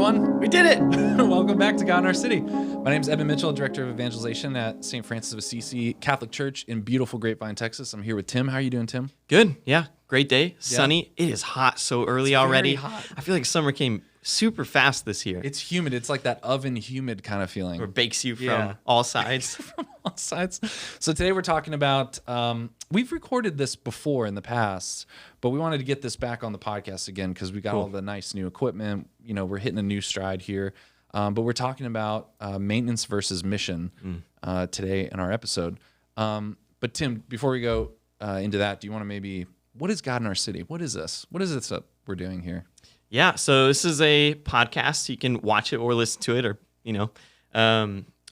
everyone. We did it. Welcome back to God in Our City. My name is Evan Mitchell, Director of Evangelization at St. Francis of Assisi Catholic Church in beautiful Grapevine, Texas. I'm here with Tim. How are you doing, Tim? Good. Yeah. Great day. Sunny. It is hot so early already. Very hot. I feel like summer came super fast this year. It's humid. It's like that oven humid kind of feeling. Or bakes you from all sides. From all sides. So today we're talking about, we've recorded this before in the past, but we wanted to get this back on the podcast again because we got all the nice new equipment. You know, we're hitting a new stride here. But we're talking about maintenance versus mission today in our episode. But Tim, before we go into that, do you want to maybe, what is God in Our City? What is this? What is this that we're doing here? Yeah, so this is a podcast. You can watch it or listen to it, or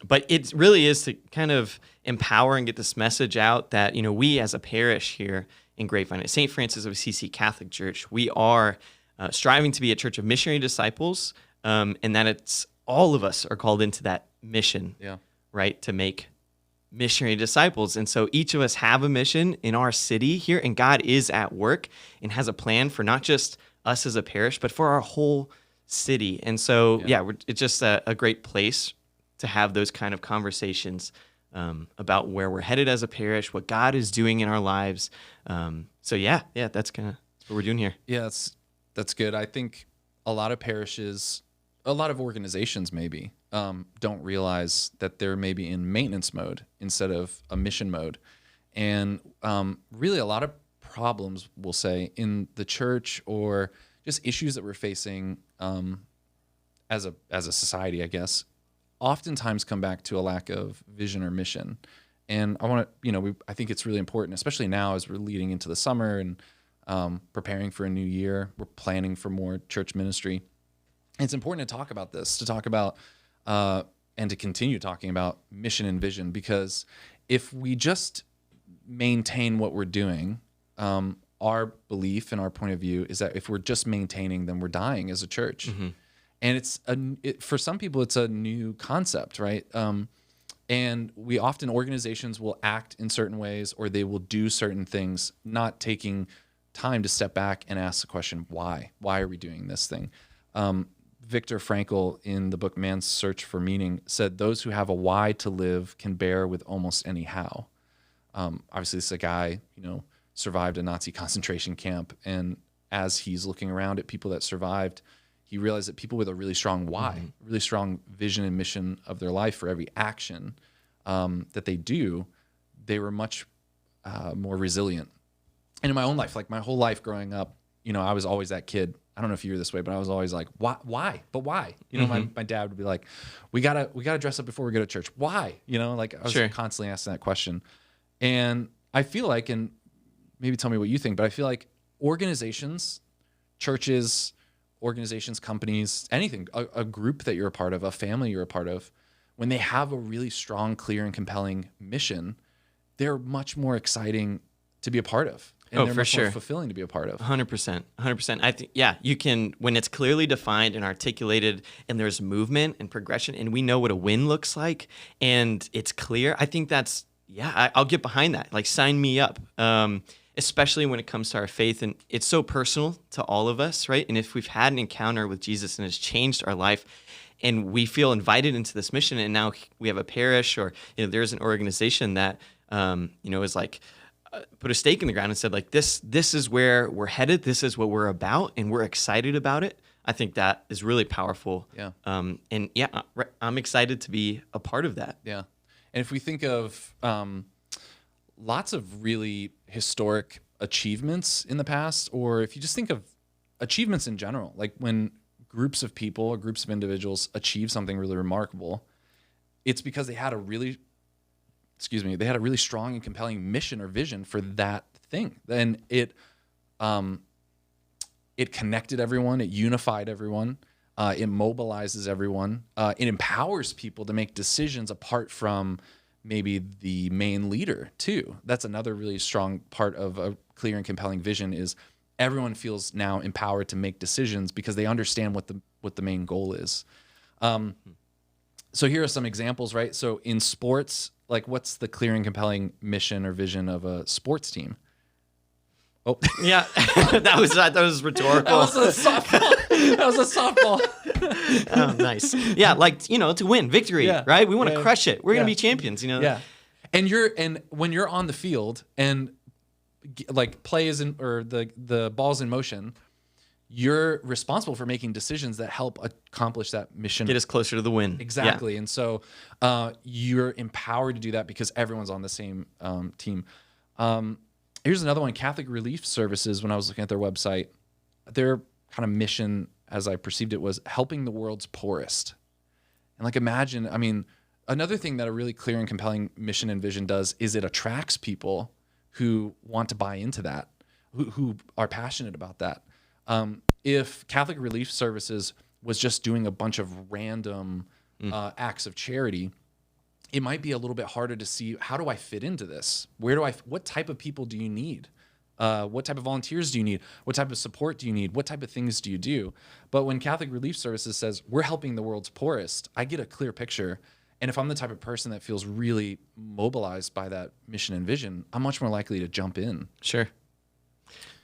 but it really is to kind of empower and get this message out that we as a parish here in Grapevine at St. Francis of Assisi Catholic Church, we are striving to be a church of missionary disciples, and that it's all of us are called into that mission, right, to make missionary disciples. And so each of us have a mission in our city here, and God is at work and has a plan for not just us as a parish, but for our whole city. And so, it's just a great place to have those kind of conversations about where we're headed as a parish, what God is doing in our lives. That's kind of what we're doing here. Yeah, that's good. I think a lot of parishes, a lot of organizations maybe don't realize that they're maybe in maintenance mode instead of a mission mode. And really a lot of problems, we'll say, in the church or just issues that we're facing as a society, I guess, oftentimes come back to a lack of vision or mission. And I want to, I think it's really important, especially now as we're leading into the summer and preparing for a new year. We're planning for more church ministry. It's important to talk about this, to talk about and to continue talking about mission and vision, because if we just maintain what we're doing, our belief and our point of view is that if we're just maintaining, then we're dying as a church. Mm-hmm. And for some people, it's a new concept, right? And organizations will act in certain ways, or they will do certain things, not taking time to step back and ask the question, why? Why are we doing this thing? Viktor Frankl, in the book Man's Search for Meaning, said those who have a why to live can bear with almost any how. Obviously, this is a guy, survived a Nazi concentration camp. And as he's looking around at people that survived, he realized that people with a really strong why, really strong vision and mission of their life for every action that they do, they were much more resilient. And in my own life, like my whole life growing up, I was always that kid. I don't know if you were this way, but I was always like, why? But why? My dad would be like, we gotta dress up before we go to church. Why? I was constantly asking that question. And I feel like, and maybe tell me what you think, but I feel like organizations, churches, companies, anything, a group that you're a part of, a family you're a part of, when they have a really strong, clear, and compelling mission, they're much more exciting to be a part of. And they're much more fulfilling to be a part of. 100%. I think, you can, when it's clearly defined and articulated and there's movement and progression and we know what a win looks like and it's clear, I think that's, I'll get behind that. Like, sign me up. Especially when it comes to our faith. And it's so personal to all of us, right? And if we've had an encounter with Jesus and it's changed our life and we feel invited into this mission, and now we have a parish or, there's an organization that, is like, put a stake in the ground and said, like, this is where we're headed. This is what we're about. And we're excited about it. I think that is really powerful. Yeah. I'm excited to be a part of that. Yeah. And if we think of lots of really historic achievements in the past, or if you just think of achievements in general, like when groups of people or groups of individuals achieve something really remarkable, it's because they had a really strong and compelling mission or vision for that thing. And it connected everyone, it unified everyone, it mobilizes everyone, it empowers people to make decisions apart from maybe the main leader too. That's another really strong part of a clear and compelling vision, is everyone feels now empowered to make decisions because they understand what the main goal is. So here are some examples, right? So in sports, like, what's the clear and compelling mission or vision of a sports team? Oh, yeah, that was rhetorical. That was a softball. That was a softball. Oh, nice. Yeah, like, to win, victory, Yeah. right? We want to Yeah. crush it. We're going Yeah. to be champions, Yeah. And when you're on the field and like play is in, or the ball's in motion, you're responsible for making decisions that help accomplish that mission. Get us closer to the win. Exactly. Yeah. And so you're empowered to do that because everyone's on the same team. Here's another one, Catholic Relief Services. When I was looking at their website, their kind of mission, as I perceived it, was helping the world's poorest. And like, imagine, I mean, another thing that a really clear and compelling mission and vision does is it attracts people who want to buy into that, who are passionate about that. If Catholic Relief Services was just doing a bunch of random acts of charity, it might be a little bit harder to see, how do I fit into this? What type of people do you need? What type of volunteers do you need? What type of support do you need? What type of things do you do? But when Catholic Relief Services says, we're helping the world's poorest, I get a clear picture. And if I'm the type of person that feels really mobilized by that mission and vision, I'm much more likely to jump in. Sure.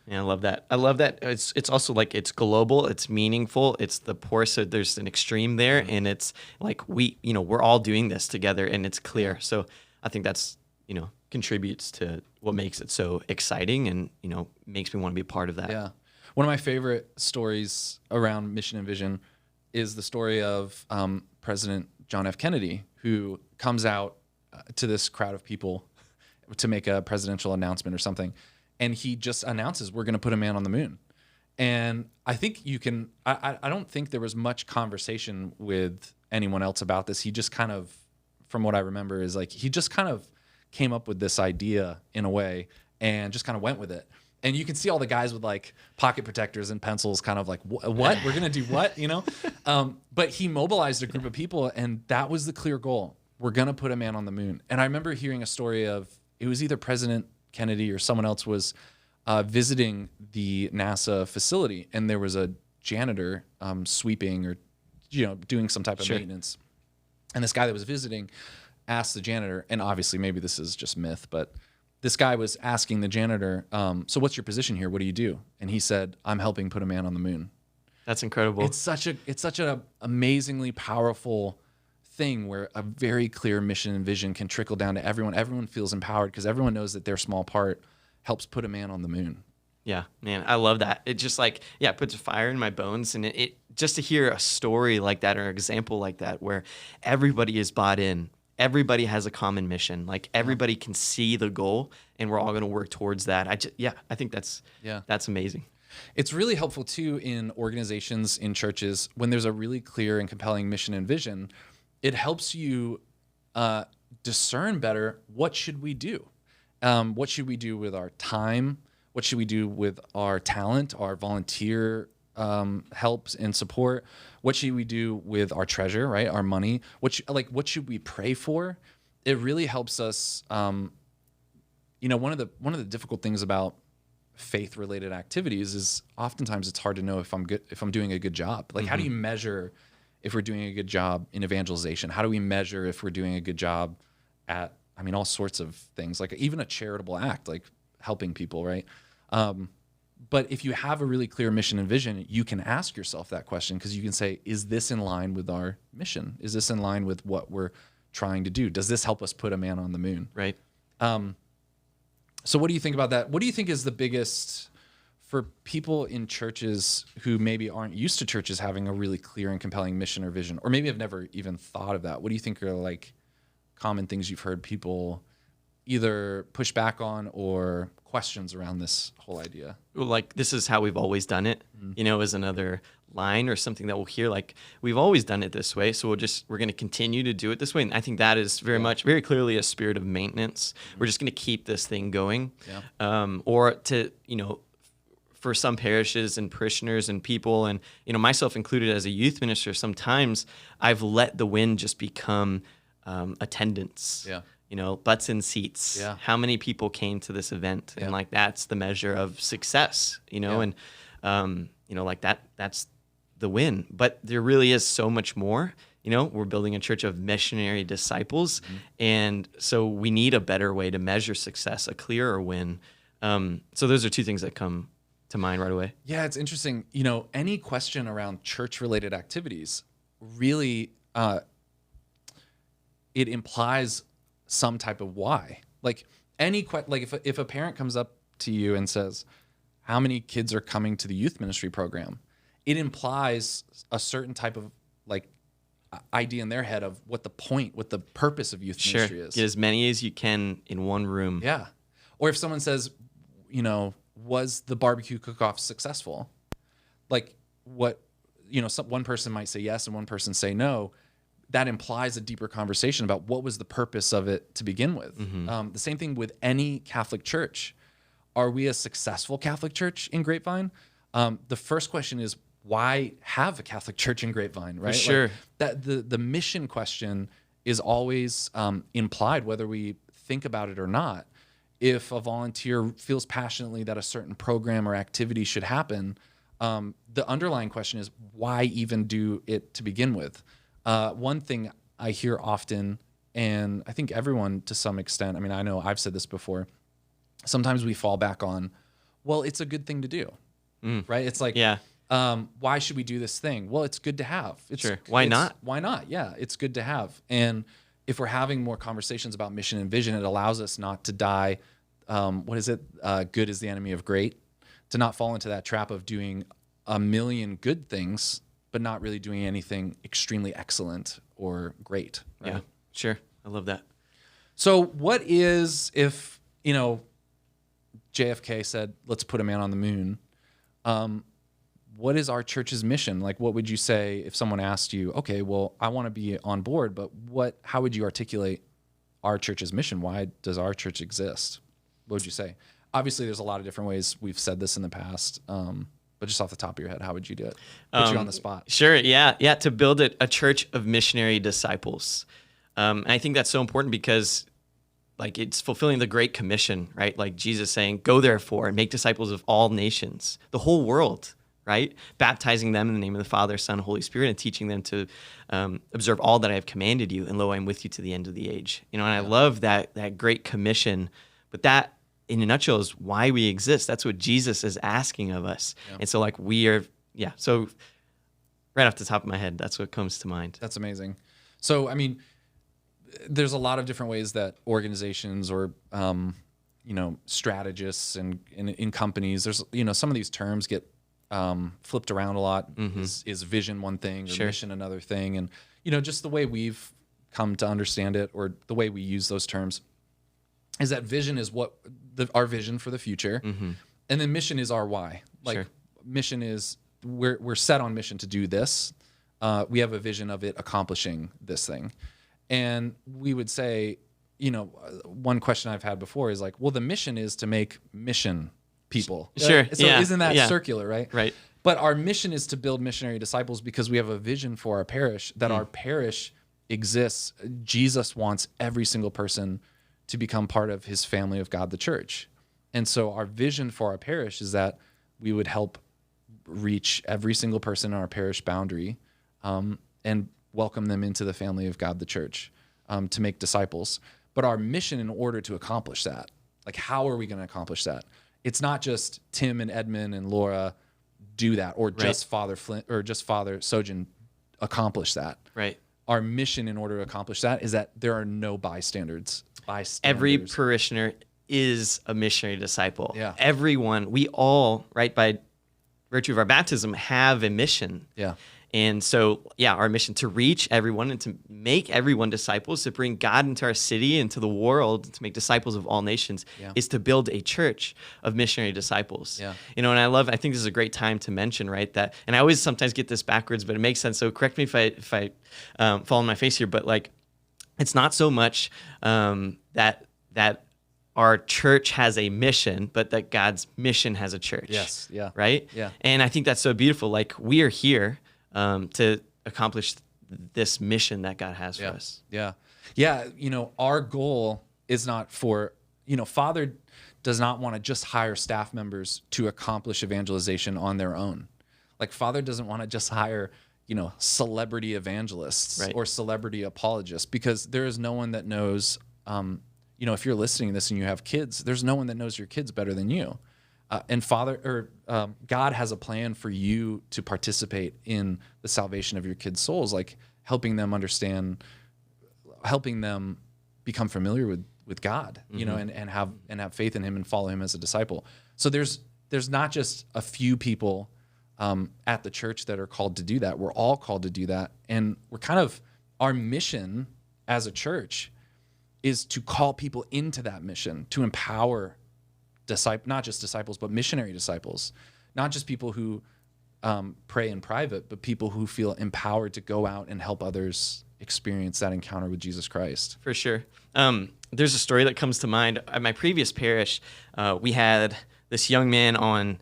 Yeah, I love that. I love that. It's also like, it's global, it's meaningful, it's the poor. So there's an extreme there, and it's like we're all doing this together, and it's clear. So I think that's contributes to what makes it so exciting, and makes me want to be a part of that. Yeah, one of my favorite stories around mission and vision is the story of President John F. Kennedy, who comes out to this crowd of people to make a presidential announcement or something. And he just announces, we're going to put a man on the moon. And I think I don't think there was much conversation with anyone else about this. He just kind of, from what I remember, is like, he just kind of came up with this idea in a way and just kind of went with it. And you can see all the guys with like pocket protectors and pencils kind of like, what? We're going to do what? But he mobilized a group of people, and that was the clear goal. We're going to put a man on the moon. And I remember hearing a story of, it was either President Kennedy or someone else was visiting the NASA facility, and there was a janitor sweeping or doing some type of maintenance. And this guy that was visiting asked the janitor, and obviously maybe this is just myth, but this guy was asking the janitor, so what's your position here? What do you do? And he said, I'm helping put a man on the moon. That's incredible. It's such an amazingly powerful thing where a very clear mission and vision can trickle down to everyone. Everyone feels empowered because everyone knows that their small part helps put a man on the moon. Yeah, man, I love that. It just it puts a fire in my bones, and it just to hear a story like that or an example like that where everybody is bought in, everybody has a common mission, like everybody can see the goal, and we're all going to work towards that. I think that's amazing. It's really helpful too in organizations, in churches, when there's a really clear and compelling mission and vision. It helps you discern better, what should we do? What should we do with our time? What should we do with our talent, our volunteer helps and support? What should we do with our treasure, right? Our money? What should we pray for? It really helps us. One of the difficult things about faith-related activities is oftentimes it's hard to know if I'm doing a good job. Like, how do you measure if we're doing a good job in evangelization? How do we measure if we're doing a good job at, all sorts of things, like even a charitable act, like helping people, right? But if you have a really clear mission and vision, you can ask yourself that question, because you can say, is this in line with our mission? Is this in line with what we're trying to do? Does this help us put a man on the moon? Right. So what do you think about that? What do you think is the biggest, for people in churches who maybe aren't used to churches having a really clear and compelling mission or vision, or maybe have never even thought of that? What do you think are like common things you've heard people either push back on or questions around this whole idea? Well, like, this is how we've always done it, is another line or something that we'll hear, like, we've always done it this way, so we're going to continue to do it this way. And I think that is very clearly a spirit of maintenance. We're just going to keep this thing going. Or to, for some parishes and parishioners and people, and myself included as a youth minister, sometimes I've let the win just become attendance. Butts in seats. Yeah. How many people came to this event? And like, that's the measure of success, and like that's the win. But there really is so much more. We're building a church of missionary disciples, and so we need a better way to measure success, a clearer win. So those are two things that come to mind right away. Yeah, it's interesting. You know, any question around church-related activities really it implies some type of why. Like like if a parent comes up to you and says, "How many kids are coming to the youth ministry program?" It implies a certain type of like idea in their head of what the purpose of youth ministry is. Get as many as you can in one room. Yeah. Or if someone says, you know, was the barbecue cook-off successful? Like what, you know, one person might say yes and one person say no. That implies a deeper conversation about what was the purpose of it to begin with. The same thing with any Catholic church. Are we a successful Catholic church in Grapevine? The first question is, why have a Catholic church in Grapevine, right? For sure. Like the mission question is always implied, whether we think about it or not. If a volunteer feels passionately that a certain program or activity should happen, the underlying question is, why even do it to begin with? One thing I hear often, and I think everyone to some extent, I mean, I know I've said this before, sometimes we fall back on, well, it's a good thing to do, right? It's like, why should we do this thing? Well, it's good to have. Why not? Why not? Yeah, it's good to have. And if we're having more conversations about mission and vision, it allows us not to die. What is it? Good is the enemy of great. To not fall into that trap of doing a million good things, but not really doing anything extremely excellent or great. Right? Yeah, sure. I love that. So what is, if, you know, JFK said, let's put a man on the moon. What is our church's mission? Like, what would you say if someone asked you, okay, well, I want to be on board, but how would you articulate our church's mission? Why does our church exist? What would you say? Obviously, there's a lot of different ways we've said this in the past. But just off the top of your head, how would you do it? Put you on the spot. Sure. Yeah. To build a church of missionary disciples. And I think that's so important because like it's fulfilling the Great Commission, right? Like Jesus saying, go therefore and make disciples of all nations, the whole world, right? Baptizing them in the name of the Father, Son, Holy Spirit, and teaching them to observe all that I have commanded you. And lo, I am with you to the end of the age. You know, and I love that Great Commission, but that in a nutshell is why we exist. That's what Jesus is asking of us. Yeah. And so like so right off the top of my head, that's what comes to mind. That's amazing. So, I mean, there's a lot of different ways that organizations or, you know, strategists and in companies, there's, you know, some of these terms get flipped around a lot. Is vision one thing or mission another thing? And, you know, just the way we've come to understand it or the way we use those terms is that vision is what our vision for the future. And then mission is our why. Like mission is we're set on mission to do this. We have a vision of it accomplishing this thing. And we would say, you know, one question I've had before is like, well, the mission is to make mission people. Sure. So isn't that circular, right? Right. But our mission is to build missionary disciples because we have a vision for our parish, that our parish exists. Jesus wants every single person to become part of his family of God, the church. And so our vision for our parish is that we would help reach every single person in our parish boundary and welcome them into the family of God, the church, to make disciples. But our mission in order to accomplish that, like how are we going to accomplish that? It's not just Tim and Edmund and Laura do that, or just Father Flint or just Father Sojan accomplish that. Right. Our mission in order to accomplish that is that there are no bystanders. Every parishioner is a missionary disciple. Yeah. Everyone, we all, right, by virtue of our baptism, have a mission. Yeah. And so, our mission to reach everyone and to make everyone disciples, to bring God into our city and to the world, to make disciples of all nations, is to build a church of missionary disciples. Yeah. You know, and I think this is a great time to mention, right, that, and I always sometimes get this backwards, but it makes sense. So correct me if I fall on my face here, but like, it's not so much that our church has a mission, but that God's mission has a church. Yes. Yeah. Right? Yeah. And I think that's so beautiful. Like, we are here to accomplish this mission that God has for us. Yeah. Yeah. You know, our goal is not for, you know, Father does not want to just hire staff members to accomplish evangelization on their own. Like, Father doesn't want to just hire, you know, celebrity evangelists or celebrity apologists, because there is no one that knows, you know, if you're listening to this and you have kids, there's no one that knows your kids better than you. And God has a plan for you to participate in the salvation of your kids' souls, like helping them understand, helping them become familiar with God, you know, and have faith in him and follow him as a disciple. So there's not just a few people at the church that are called to do that. We're all called to do that. And our mission as a church is to call people into that mission, to empower not just disciples, but missionary disciples, not just people who pray in private, but people who feel empowered to go out and help others experience that encounter with Jesus Christ. For sure. There's a story that comes to mind. At my previous parish, we had this young man on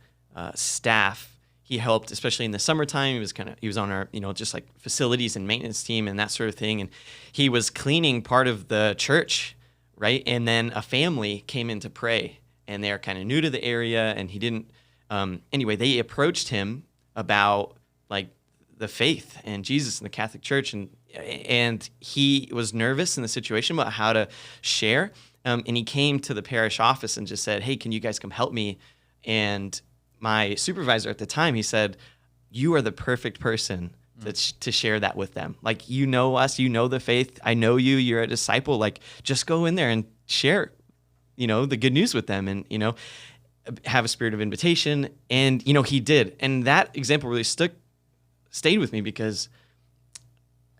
staff. He helped, especially in the summertime. He was on our, just like facilities and maintenance team and that sort of thing. And he was cleaning part of the church, right? And then a family came in to pray, and they're kind of new to the area, and he didn't. Anyway, they approached him about like the faith and Jesus and the Catholic Church, and he was nervous in the situation about how to share. And he came to the parish office and just said, "Hey, can you guys come help me?" And my supervisor at the time, he said, "You are the perfect person to share that with them. Like, you know us, you know the faith. I know you. You're a disciple. Like, just go in there and share, the good news with them, and have a spirit of invitation." And he did. And that example really stayed with me, because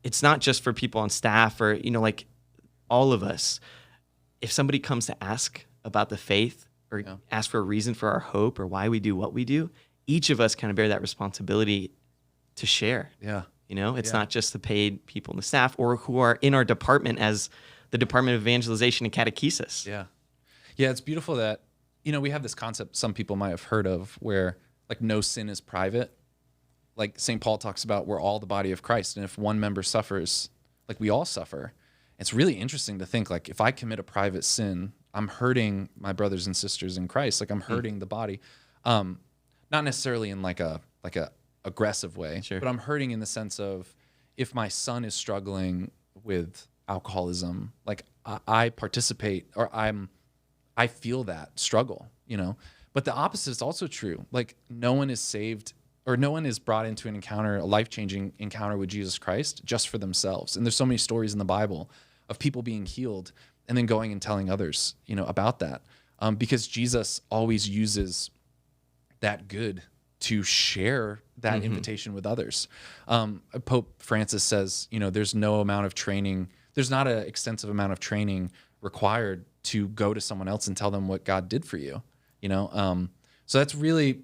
it's not just for people on staff or like all of us. If somebody comes to ask about the faith, or ask for a reason for our hope or why we do what we do, each of us kind of bear that responsibility to share. Yeah. It's not just the paid people in the staff or who are in our department as the Department of Evangelization and Catechesis. Yeah. Yeah, it's beautiful that, we have this concept some people might have heard of where like no sin is private. Like St. Paul talks about, we're all the body of Christ. And if one member suffers, like we all suffer. It's really interesting to think, like, if I commit a private sin, I'm hurting my brothers and sisters in Christ. Like I'm hurting the body. Not necessarily in like a aggressive way, sure, but I'm hurting in the sense of, if my son is struggling with alcoholism, like I participate, or I feel that struggle, But the opposite is also true. Like no one is saved, or no one is brought into a life-changing encounter with Jesus Christ just for themselves. And there's so many stories in the Bible of people being healed and then going and telling others, about that. Because Jesus always uses that good to share that invitation with others. Pope Francis says, there's no amount of training, there's not an extensive amount of training required to go to someone else and tell them what God did for you, So that's really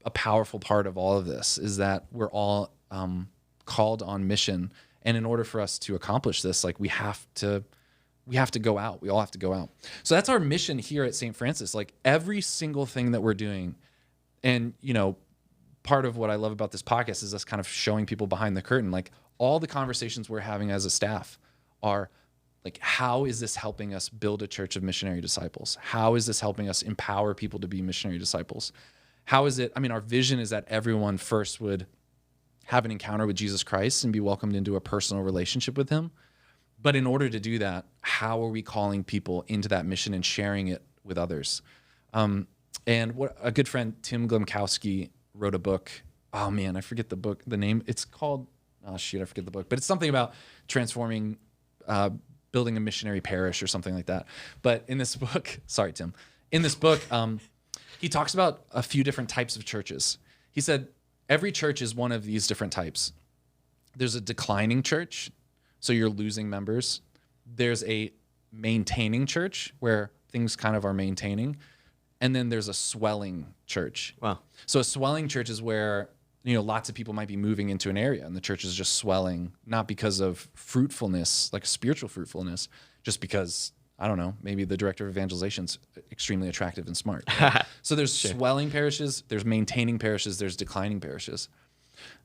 a powerful part of all of this, is that we're all called on mission. And in order for us to accomplish this, like we have to go out. We all have to go out. So that's our mission here at St. Francis. Like every single thing that we're doing, and part of what I love about this podcast is us kind of showing people behind the curtain. Like all the conversations we're having as a staff are like, how is this helping us build a church of missionary disciples? How is this helping us empower people to be missionary disciples? How is it? I mean, our vision is that everyone first would have an encounter with Jesus Christ and be welcomed into a personal relationship with him. But in order to do that, how are we calling people into that mission and sharing it with others? And what a good friend, Tim Glemkowski, wrote a book. Oh man, I forget the name. It's called, I forget the book, but it's something about transforming, building a missionary parish or something like that. But in this book, sorry, Tim, in this book, he talks about a few different types of churches. He said, every church is one of these different types. There's a declining church, so you're losing members. There's a maintaining church where things kind of are maintaining. And then there's a swelling church. Wow. So a swelling church is where, lots of people might be moving into an area and the church is just swelling, not because of fruitfulness, like spiritual fruitfulness, just because, I don't know, maybe the director of evangelization's extremely attractive and smart. Right? So there's swelling parishes, there's maintaining parishes, there's declining parishes.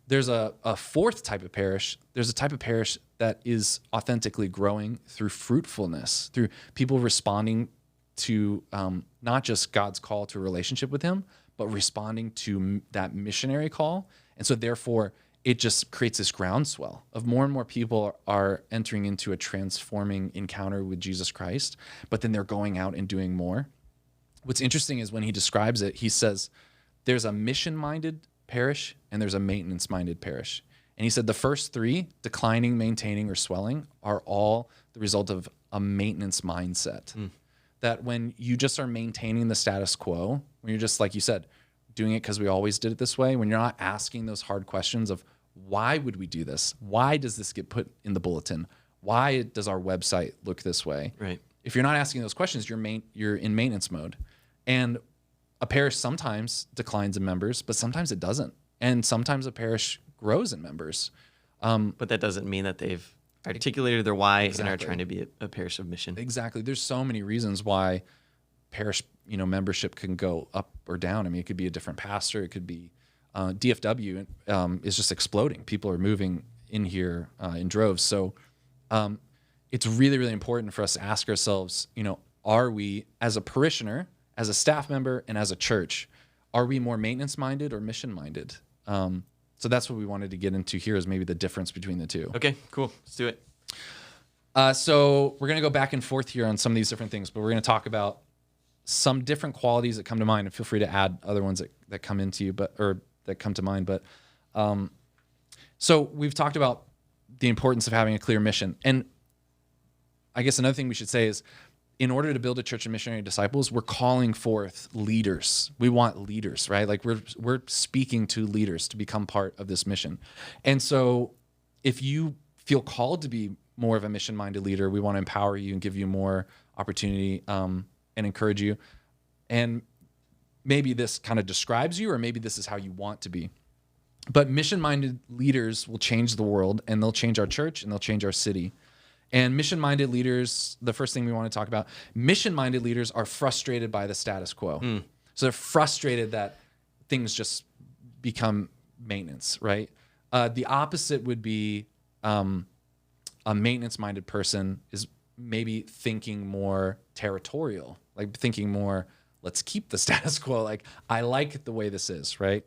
There's a fourth type of parish. There's a type of parish that is authentically growing through fruitfulness, through people responding to not just God's call to a relationship with him, but responding to that missionary call. And so therefore, it just creates this groundswell of more and more people are entering into a transforming encounter with Jesus Christ, but then they're going out and doing more. what's interesting is when he describes it, he says there's a mission-minded parish and there's a maintenance-minded parish. And he said the first three, declining, maintaining, or swelling, are all the result of a maintenance mindset. That when you just are maintaining the status quo, when you're just, like you said, doing it because we always did it this way, when you're not asking those hard questions of why would we do this? Why does this get put in the bulletin? Why does our website look this way? Right. If you're not asking those questions, you're in maintenance mode. And a parish sometimes declines in members, but sometimes it doesn't. And sometimes a parish grows in members. But that doesn't mean that they've articulated their why and are Exactly. trying to be a parish of mission. Exactly. There's so many reasons why parish, membership can go up or down. I mean, it could be a different pastor. It could be DFW is just exploding. People are moving in here in droves. So it's really, really important for us to ask ourselves, are we, as a parishioner, as a staff member, and as a church, are we more maintenance-minded or mission-minded? So that's what we wanted to get into here, is maybe the difference between the two. Okay, cool. Let's do it. So we're going to go back and forth here on some of these different things, but we're going to talk about some different qualities that come to mind, and feel free to add other ones that come into you, or that come to mind. But so we've talked about the importance of having a clear mission. And I guess another thing we should say is, in order to build a church of missionary disciples, we're calling forth leaders. We want leaders, right? Like we're speaking to leaders to become part of this mission. And so if you feel called to be more of a mission-minded leader, we want to empower you and give you more opportunity and encourage you. And maybe this kind of describes you, or maybe this is how you want to be. But mission-minded leaders will change the world, and they'll change our church, and they'll change our city. And mission-minded leaders, the first thing we want to talk about, mission-minded leaders are frustrated by the status quo. So they're frustrated that things just become maintenance, right? The opposite would be a maintenance-minded person is maybe thinking more territorial, like thinking more, let's keep the status quo. Like, I like the way this is, right?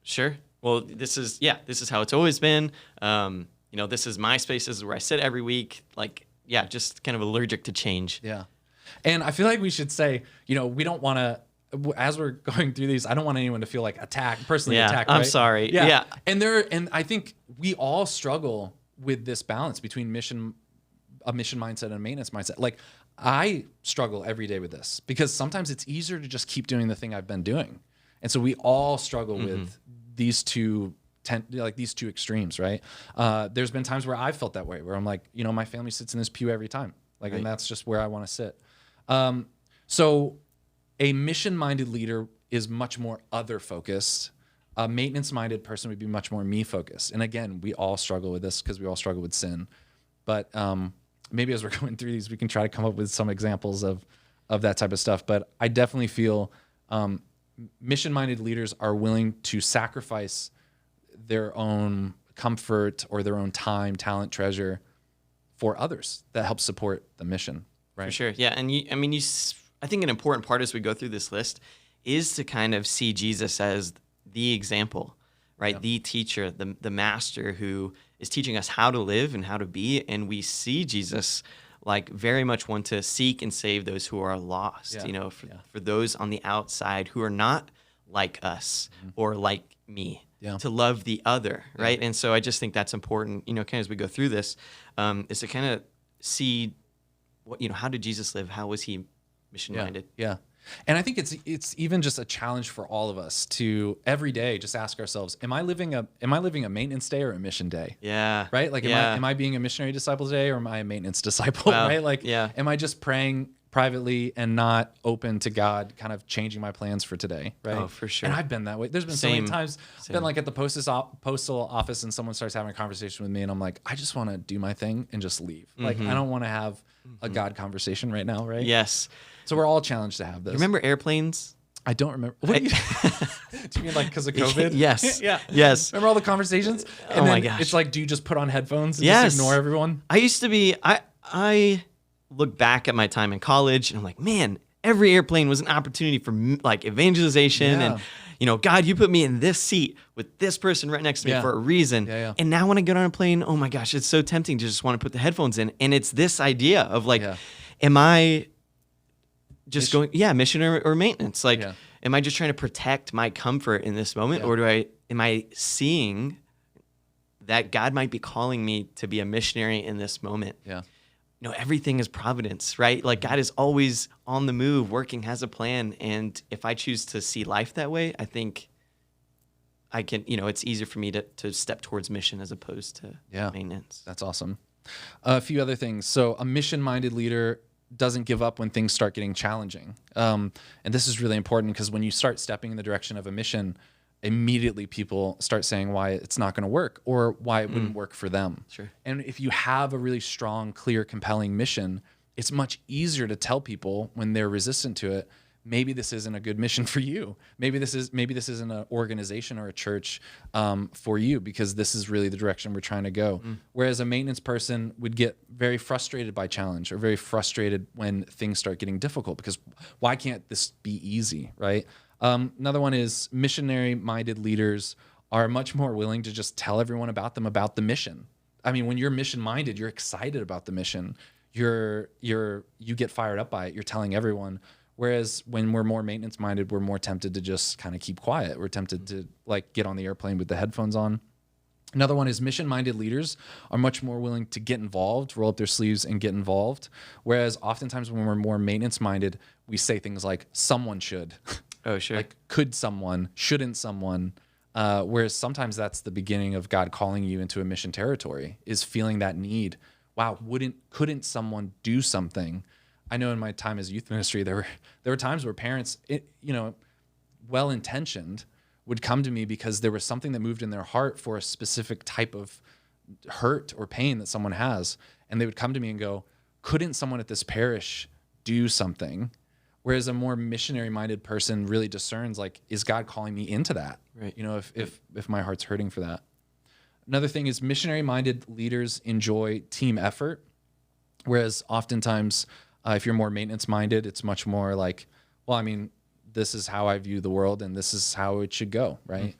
Sure. Well, this is how it's always been. This is my space. This is where I sit every week. Like, just kind of allergic to change. Yeah. And I feel like we should say, we don't want to, as we're going through these, I don't want anyone to feel like personally attacked. I'm right? sorry. Yeah. Yeah. And I think we all struggle with this balance between a mission mindset and a maintenance mindset. Like, I struggle every day with this, because sometimes it's easier to just keep doing the thing I've been doing. And so we all struggle with these two extremes, right? There's been times where I've felt that way, where I'm like, my family sits in this pew every time, like, right. And that's just where I want to sit. So a mission-minded leader is much more other-focused. A maintenance-minded person would be much more me-focused. And again, we all struggle with this because we all struggle with sin. But maybe as we're going through these, we can try to come up with some examples of that type of stuff. But I definitely feel mission-minded leaders are willing to sacrifice their own comfort or their own time, talent, treasure for others that help support the mission, right? For sure. Yeah. And I think an important part as we go through this list is to kind of see Jesus as the example, right? Yeah. The teacher, the master who is teaching us how to live and how to be. And we see Jesus like very much want to seek and save those who are lost, for those on the outside who are not like us or like me. Yeah. To love the other, right? Yeah. And so I just think that's important, kind of as we go through this, is to kind of see what, how did Jesus live? How was he mission-minded? Yeah. And I think it's even just a challenge for all of us to every day just ask ourselves, am I living a maintenance day or a mission day? Yeah. Right? Like, am I being a missionary disciple today, or am I a maintenance disciple? Wow. Right? Like, am I just praying privately and not open to God kind of changing my plans for today, right? Oh, for sure. And I've been that way. There's been so many times I've been like at the postal office and someone starts having a conversation with me and I'm like, I just want to do my thing and just leave. Like, I don't want to have a God conversation right now, right? Yes. So we're all challenged to have this. You remember airplanes? I don't remember. What do you mean, like, because of COVID? Yes. Yeah. Yes. Remember all the conversations? And oh then my gosh. It's like, do you just put on headphones and just ignore everyone? I used to be, I look back at my time in college and I'm like, man, every airplane was an opportunity for like evangelization and, God, you put me in this seat with this person right next to me for a reason. Yeah. And now when I get on a plane, oh my gosh, it's so tempting to just want to put the headphones in. And it's this idea of like, am I just going, mission or maintenance. Like, Yeah. am I just trying to protect my comfort in this moment, or am I seeing that God might be calling me to be a missionary in this moment? Yeah. Everything is providence, right? Like God is always on the move, working, has a plan. And if I choose to see life that way, I think I can, it's easier for me to step towards mission as opposed to maintenance. That's awesome. A few other things. So a mission-minded leader doesn't give up when things start getting challenging. And this is really important because when you start stepping in the direction of a mission, immediately people start saying why it's not going to work or why it wouldn't work for them. Sure. And if you have a really strong, clear, compelling mission, it's much easier to tell people when they're resistant to it, maybe this isn't a good mission for you. Maybe this isn't an organization or a church for you, because this is really the direction we're trying to go. Whereas a maintenance person would get very frustrated by challenge or very frustrated when things start getting difficult, because why can't this be easy, right? Another one is missionary-minded leaders are much more willing to just tell everyone about the mission. I mean, when you're mission-minded, you're excited about the mission. You get fired up by it. You're telling everyone. Whereas when we're more maintenance-minded, we're more tempted to just kind of keep quiet. We're tempted to like get on the airplane with the headphones on. Another one is mission-minded leaders are much more willing to get involved, roll up their sleeves and get involved. Whereas oftentimes when we're more maintenance-minded, we say things like, someone should. Oh, sure. Like, could someone, shouldn't someone? Whereas sometimes that's the beginning of God calling you into a mission territory, is feeling that need. Wow, couldn't someone do something? I know in my time as youth ministry, there were times where parents, well-intentioned, would come to me because there was something that moved in their heart for a specific type of hurt or pain that someone has. And they would come to me and go, couldn't someone at this parish do something? Whereas a more missionary-minded person really discerns, like, is God calling me into that? Right. If my heart's hurting for that. Another thing is missionary-minded leaders enjoy team effort, whereas oftentimes if you're more maintenance-minded, it's much more like, well, I mean, this is how I view the world and this is how it should go, right?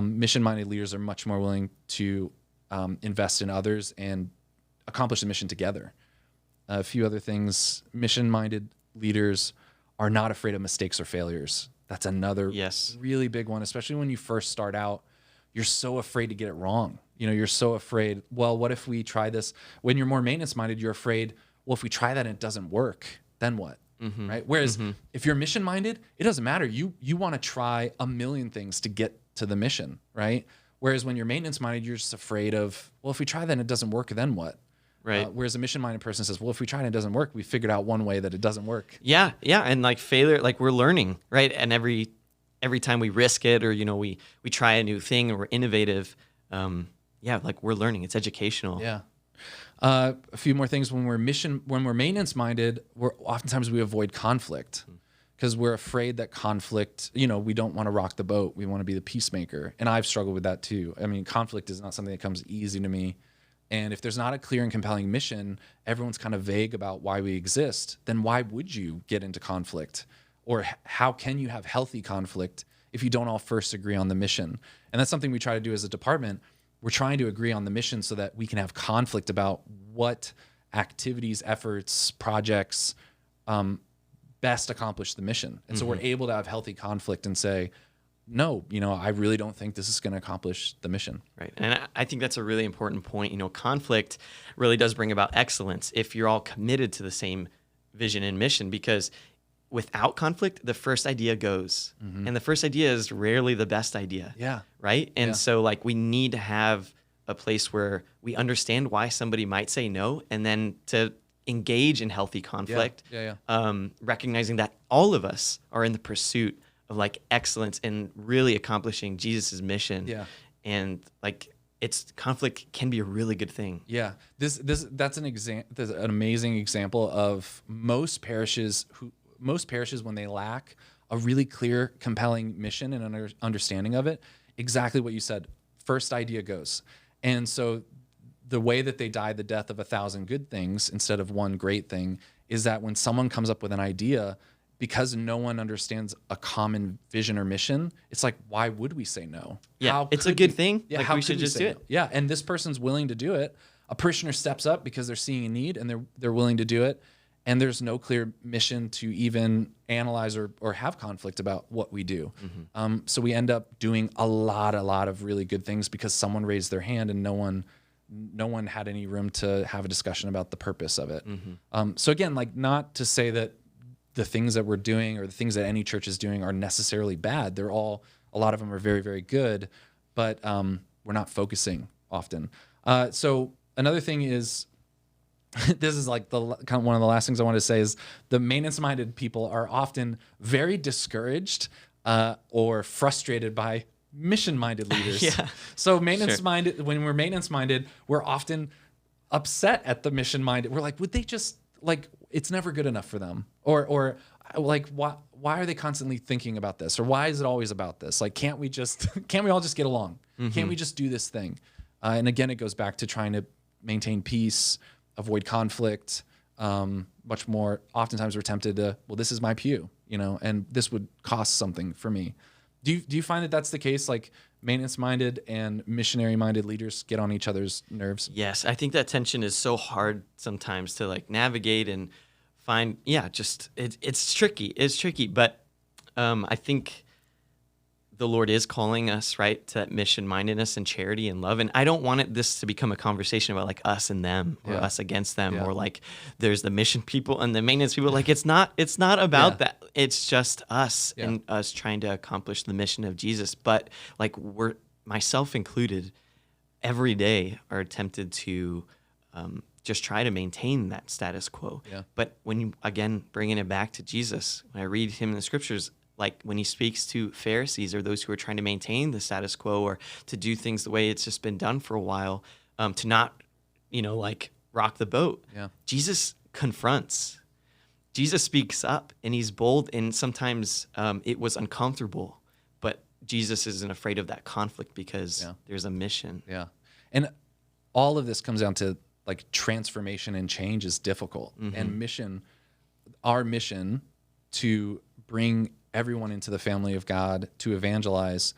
Mission-minded leaders are much more willing to invest in others and accomplish the mission together. A few other things, mission-minded leaders are not afraid of mistakes or failures. That's another really big one, especially when you first start out. You're so afraid to get it wrong. You're so afraid, well, what if we try this? When you're more maintenance-minded, you're afraid, well, if we try that and it doesn't work, then what? Right? Whereas if you're mission-minded, it doesn't matter. You want to try a million things to get to the mission, right? Whereas when you're maintenance-minded, you're just afraid of, well, if we try that and it doesn't work, then what? Right. Whereas a mission-minded person says, well, if we try and it doesn't work, we figured out one way that it doesn't work. Yeah. And like failure, like we're learning, right? And every time we risk it, or we try a new thing, or we're innovative, like we're learning. It's educational. Yeah. A few more things. When we're maintenance-minded, oftentimes we avoid conflict because we're afraid that conflict, we don't want to rock the boat. We want to be the peacemaker. And I've struggled with that too. I mean, conflict is not something that comes easy to me. And if there's not a clear and compelling mission, everyone's kind of vague about why we exist, then why would you get into conflict? Or how can you have healthy conflict if you don't all first agree on the mission? And that's something we try to do as a department. We're trying to agree on the mission so that we can have conflict about what activities, efforts, projects best accomplish the mission. And so we're able to have healthy conflict and say, no, I really don't think this is going to accomplish the mission. Right. And I think that's a really important point. Conflict really does bring about excellence if you're all committed to the same vision and mission, because without conflict, the first idea goes. And the first idea is rarely the best idea. Yeah. Right? And so like we need to have a place where we understand why somebody might say no, and then to engage in healthy conflict, recognizing that all of us are in the pursuit of like excellence and really accomplishing Jesus's mission. Yeah. And like conflict can be a really good thing. Yeah. That's an amazing example of most parishes when they lack a really clear, compelling mission and an understanding of it, exactly what you said, first idea goes. And so the way that they die the death of 1,000 good things instead of one great thing is that when someone comes up with an idea, because no one understands a common vision or mission, it's like, why would we say no? Yeah, it's a good thing. Yeah, like we should just do it. Yeah, and this person's willing to do it. A parishioner steps up because they're seeing a need and they're willing to do it. and there's no clear mission to even analyze or have conflict about what we do. So we end up doing a lot of really good things because someone raised their hand and no one had any room to have a discussion about the purpose of it. So again, like, not to say that the things that we're doing or the things that any church is doing are necessarily bad. A lot of them are very, very good, but we're not focusing often. So another thing is, this is like kind of one of the last things I want to say is the maintenance-minded people are often very discouraged or frustrated by mission-minded leaders. Yeah. So maintenance-minded, when we're maintenance-minded, we're often upset at the mission-minded. We're like, would they just, like, it's never good enough for them, or like, why are they constantly thinking about this, or why is it always about this? Like, can't we all just get along? Can't we just do this thing? And again, it goes back to trying to maintain peace, avoid conflict. Much more oftentimes we're tempted to, well, this is my pew, and this would cost something for me. Do you find that that's the case? Like, maintenance-minded and missionary-minded leaders get on each other's nerves? Yes, I think that tension is so hard sometimes to like navigate and find. Yeah, just it's tricky. It's tricky, but I think the Lord is calling us, right, to that mission-mindedness and charity and love. And I don't want this to become a conversation about like us and them, or us against them, or like there's the mission people and the maintenance people. Like, it's not about that. It's just us and us trying to accomplish the mission of Jesus. But like, we're, myself included, every day are tempted to just try to maintain that status quo. Yeah. But when you, again, bringing it back to Jesus, when I read him in the scriptures, like when he speaks to Pharisees or those who are trying to maintain the status quo or to do things the way it's just been done for a while, to not, like rock the boat. Yeah. Jesus confronts. Jesus speaks up, and he's bold, and sometimes it was uncomfortable, but Jesus isn't afraid of that conflict because there's a mission. Yeah. And all of this comes down to, like, transformation and change is difficult. And our mission to bring everyone into the family of God, to evangelize,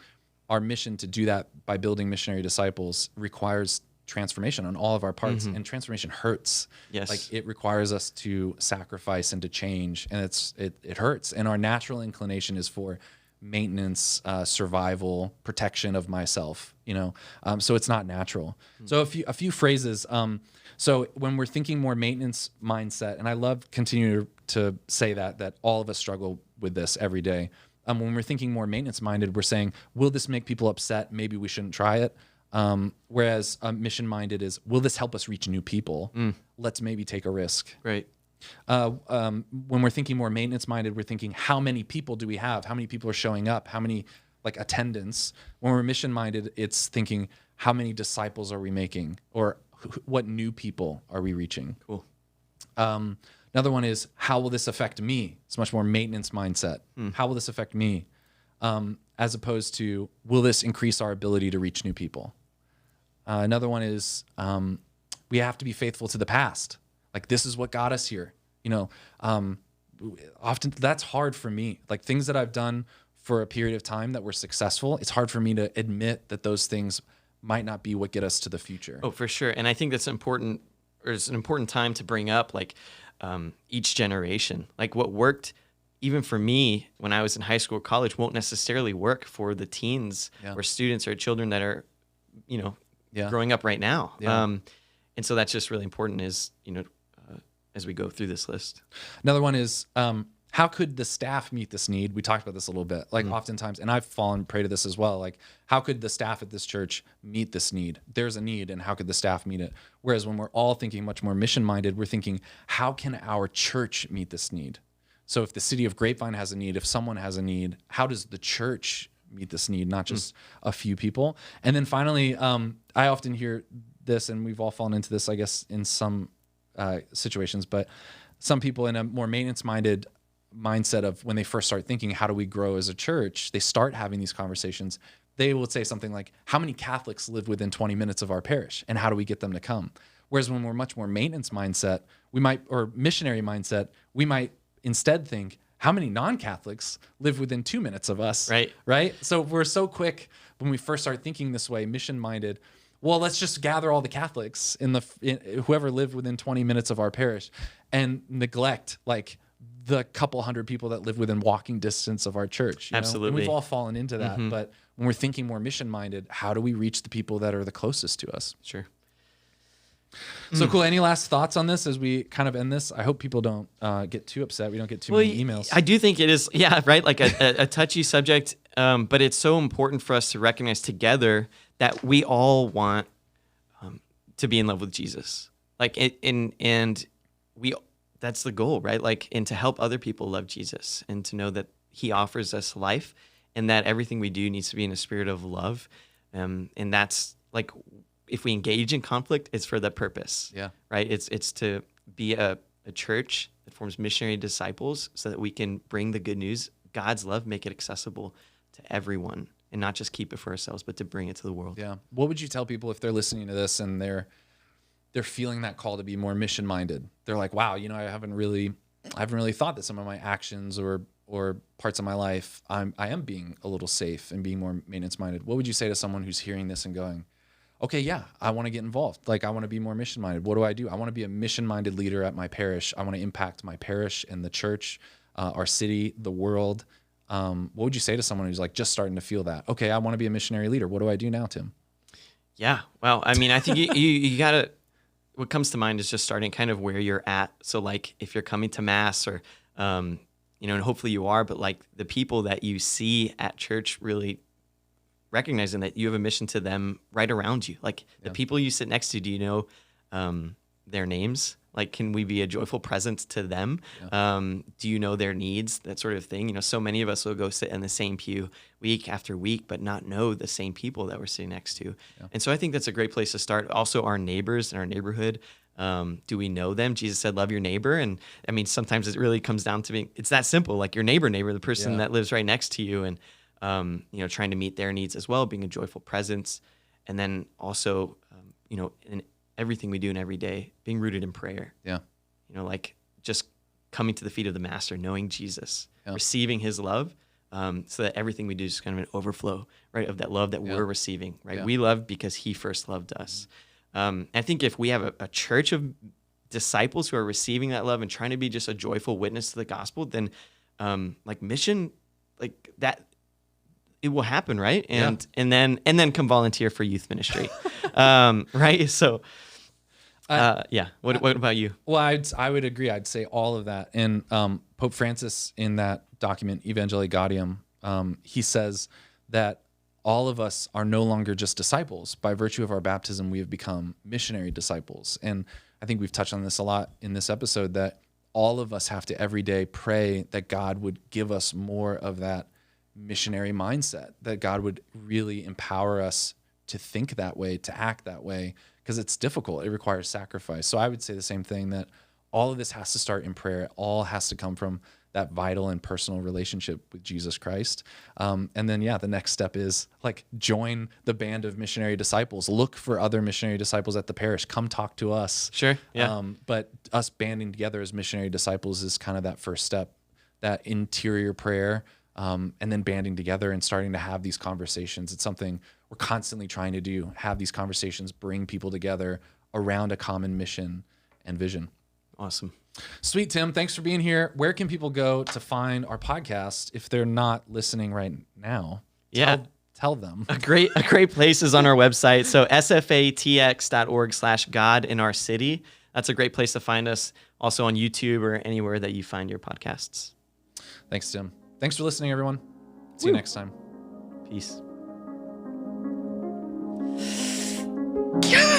our mission to do that by building missionary disciples requires transformation on all of our parts. And transformation hurts. Yes. Like, it requires us to sacrifice and to change, and it hurts. And our natural inclination is for maintenance, survival, protection of myself, so it's not natural. So a few phrases. So when we're thinking more maintenance mindset, and I love continuing to say that all of us struggle with this every day. When we're thinking more maintenance minded, we're saying, will this make people upset? Maybe we shouldn't try it. Whereas mission minded is, will this help us reach new people? Let's maybe take a risk. Right. When we're thinking more maintenance minded, we're thinking, how many people do we have? How many people are showing up? How many, like, attendance? When we're mission minded, it's thinking, how many disciples are we making? Or what new people are we reaching? Cool. Another one is, how will this affect me? It's much more maintenance mindset. How will this affect me? As opposed to, will this increase our ability to reach new people? Another one is, we have to be faithful to the past. Like, this is what got us here. Often that's hard for me. Like, things that I've done for a period of time that were successful, it's hard for me to admit that those things might not be what get us to the future. Oh, for sure. And I think that's important, or it's an important time to bring up, like, each generation. Like, what worked even for me when I was in high school or college won't necessarily work for the teens or students or children that are, growing up right now. Yeah. And so that's just really important as we go through this list. Another one is, how could the staff meet this need? We talked about this a little bit. Like, oftentimes, and I've fallen prey to this as well. Like, how could the staff at this church meet this need? There's a need, and how could the staff meet it? Whereas when we're all thinking much more mission-minded, we're thinking, how can our church meet this need? So if the city of Grapevine has a need, if someone has a need, how does the church meet this need, not just a few people? And then finally, I often hear this, and we've all fallen into this, I guess, in some situations, but some people in a more maintenance-minded mindset of when they first start thinking, how do we grow as a church? They start having these conversations. They will say something like, how many Catholics live within 20 minutes of our parish, and how do we get them to come? Whereas when we're much more maintenance mindset, or missionary mindset, we might instead think, how many non-Catholics live within 2 minutes of us? Right. Right. So we're so quick when we first start thinking this way, mission minded, well, let's just gather all the Catholics whoever lived within 20 minutes of our parish, and neglect like the couple hundred people that live within walking distance of our church. Absolutely. And we've all fallen into that. But when we're thinking more mission minded, how do we reach the people that are the closest to us? Sure. So cool. Any last thoughts on this as we kind of end this? I hope people don't get too upset. We don't get too many emails. I do think it is, right? Like a touchy subject, but it's so important for us to recognize together that we all want to be in love with Jesus. Like that's the goal, right? Like, and to help other people love Jesus and to know that he offers us life and that everything we do needs to be in a spirit of love. And that's like, if we engage in conflict, it's for that purpose. Yeah. Right. It's to be a church that forms missionary disciples so that we can bring the good news, God's love, make it accessible to everyone and not just keep it for ourselves, but to bring it to the world. Yeah. What would you tell people if they're listening to this and they're feeling that call to be more mission minded? They're like, wow, I haven't really thought that some of my actions or parts of my life, I am being a little safe and being more maintenance minded. What would you say to someone who's hearing this and going, okay, yeah, I want to get involved. Like, I want to be more mission-minded. What do? I want to be a mission-minded leader at my parish. I want to impact my parish and the church, our city, the world. What would you say to someone who's like just starting to feel that? Okay, I want to be a missionary leader. What do I do now, Tim? Yeah, well, I mean, I think you got to, what comes to mind is just starting kind of where you're at. So like if you're coming to Mass or, and hopefully you are, but like the people that you see at church, really recognizing that you have a mission to them right around you. Like the people you sit next to, do you know their names? Like, can we be a joyful presence to them? Yeah. Do you know their needs? That sort of thing. So many of us will go sit in the same pew week after week, but not know the same people that we're sitting next to. Yeah. And so I think that's a great place to start. Also, our neighbors in our neighborhood. Do we know them? Jesus said, love your neighbor. And I mean, sometimes it really comes down to it's that simple, like your neighbor, the person that lives right next to you. And trying to meet their needs as well, being a joyful presence. And then also, in everything we do in every day, being rooted in prayer. Yeah. Like just coming to the feet of the Master, knowing Jesus, receiving his love, so that everything we do is kind of an overflow, right, of that love that we're receiving, right? Yeah. We love because he first loved us. I think if we have a church of disciples who are receiving that love and trying to be just a joyful witness to the gospel, then mission, like that, it will happen, right? And then come volunteer for youth ministry, right? So, What about you? Well, I would agree. I'd say all of that. And Pope Francis, in that document Evangelii Gaudium, he says that all of us are no longer just disciples. By virtue of our baptism, we have become missionary disciples. And I think we've touched on this a lot in this episode, that all of us have to every day pray that God would give us more of that missionary mindset, that God would really empower us to think that way, to act that way, because it's difficult. It requires sacrifice. So I would say the same thing, that all of this has to start in prayer. It all has to come from that vital and personal relationship with Jesus Christ. And then, the next step is like join the band of missionary disciples. Look for other missionary disciples at the parish. Come talk to us. Sure. Yeah. But us banding together as missionary disciples is kind of that first step, that interior prayer, and then banding together and starting to have these conversations. It's something we're constantly trying to do, have these conversations, bring people together around a common mission and vision. Awesome. Sweet, Tim. Thanks for being here. Where can people go to find our podcast if they're not listening right now? Tell them. A great place is on our website. So sfatx.org/God in our city. That's a great place to find us. Also on YouTube or anywhere that you find your podcasts. Thanks, Tim. Thanks for listening, everyone. See you next time. Peace. Yeah!